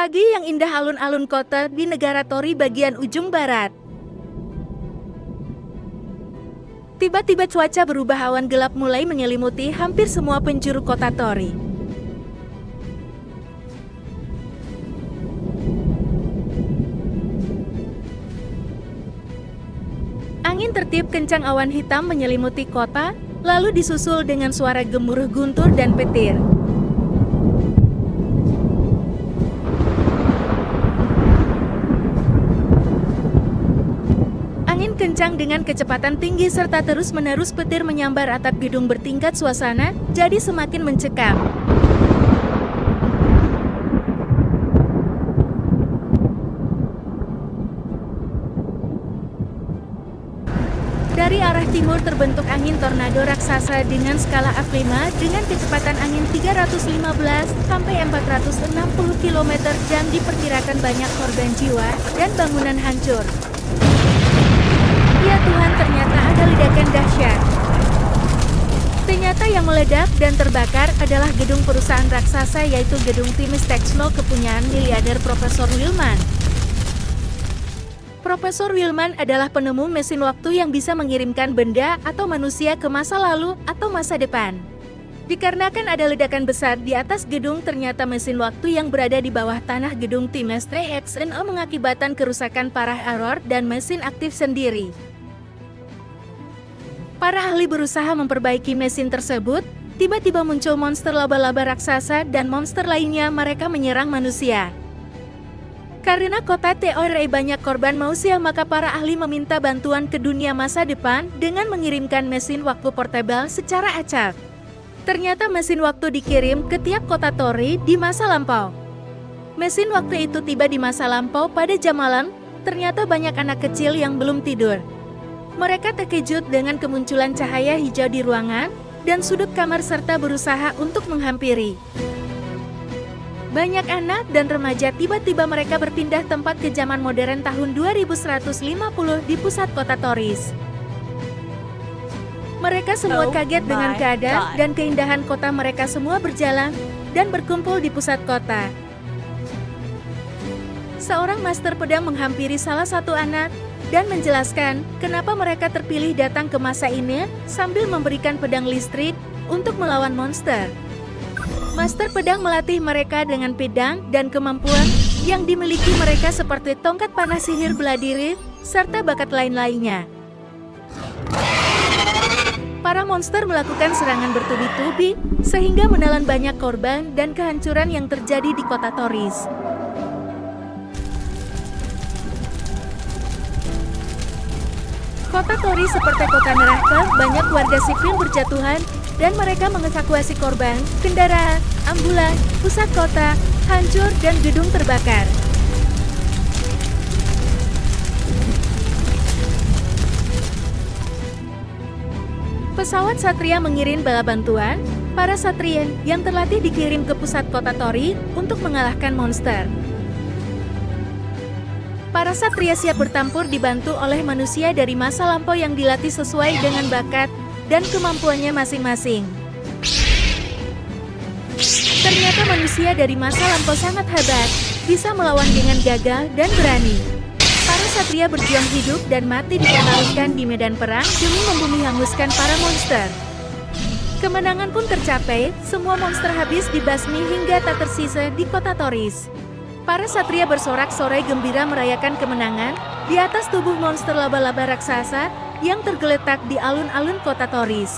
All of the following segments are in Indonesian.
Pagi yang indah alun-alun kota di negara Tori bagian ujung barat. Tiba-tiba cuaca berubah, awan gelap mulai menyelimuti hampir semua penjuru kota Tori. Angin tertiup kencang, awan hitam menyelimuti kota, lalu disusul dengan suara gemuruh guntur dan petir. Angin kencang dengan kecepatan tinggi serta terus-menerus petir menyambar atap gedung bertingkat, suasana jadi semakin mencekam. Dari arah timur terbentuk angin tornado raksasa dengan skala F5 dengan kecepatan angin 315 sampai 460 km/jam. Diperkirakan banyak korban jiwa dan bangunan hancur. Ya Tuhan, ternyata ada ledakan dahsyat. Ternyata yang meledak dan terbakar adalah gedung perusahaan raksasa, yaitu gedung Times Techno kepunyaan miliarder Profesor Willman. Profesor Willman adalah penemu mesin waktu yang bisa mengirimkan benda atau manusia ke masa lalu atau masa depan. Dikarenakan ada ledakan besar di atas gedung, ternyata mesin waktu yang berada di bawah tanah gedung Times Techno mengakibatkan kerusakan parah, error dan mesin aktif sendiri. Para ahli berusaha memperbaiki mesin tersebut. Tiba-tiba muncul monster laba-laba raksasa dan monster lainnya, mereka menyerang manusia. Karena kota Tori banyak korban manusia, maka para ahli meminta bantuan ke dunia masa depan dengan mengirimkan mesin waktu portable secara acak. Ternyata mesin waktu dikirim ke tiap kota Tori di masa lampau. Mesin waktu itu tiba di masa lampau pada jam malam. Ternyata banyak anak kecil yang belum tidur. Mereka terkejut dengan kemunculan cahaya hijau di ruangan dan sudut kamar serta berusaha untuk menghampiri. Banyak anak dan remaja, tiba-tiba mereka berpindah tempat ke zaman modern tahun 2150 di pusat kota Toris. Mereka semua kaget dengan keadaan dan keindahan kota. Mereka semua berjalan dan berkumpul di pusat kota. Seorang master pedang menghampiri salah satu anak dan menjelaskan kenapa mereka terpilih datang ke masa ini sambil memberikan pedang listrik untuk melawan monster. Master pedang melatih mereka dengan pedang dan kemampuan yang dimiliki mereka seperti tongkat panas, sihir bela diri, serta bakat lain-lainnya. Para monster melakukan serangan bertubi-tubi sehingga menelan banyak korban dan kehancuran yang terjadi di kota Toris. Kota Tori seperti kota neraka, banyak warga sipil berjatuhan dan mereka mengevakuasi korban, kendaraan, ambulan, pusat kota, hancur dan gedung terbakar. Pesawat Satria mengirim bala bantuan. Para Satrian yang terlatih dikirim ke pusat kota Tori untuk mengalahkan monster. Para Satria siap bertempur dibantu oleh manusia dari masa lampau yang dilatih sesuai dengan bakat dan kemampuannya masing-masing. Ternyata manusia dari masa lampau sangat hebat, bisa melawan dengan gagah dan berani. Para Satria berjuang hidup dan mati dipertaruhkan di medan perang demi membumi hanguskan para monster. Kemenangan pun tercapai, semua monster habis dibasmi hingga tak tersisa di kota Toris. Para Satria bersorak-sorai gembira merayakan kemenangan di atas tubuh monster laba-laba raksasa yang tergeletak di alun-alun kota Toris.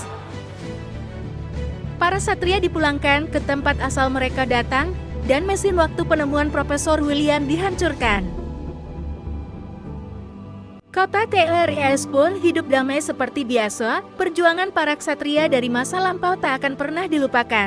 Para Satria dipulangkan ke tempat asal mereka datang dan mesin waktu penemuan Profesor William dihancurkan. Kota Toris pun hidup damai seperti biasa. Perjuangan para ksatria dari masa lampau tak akan pernah dilupakan.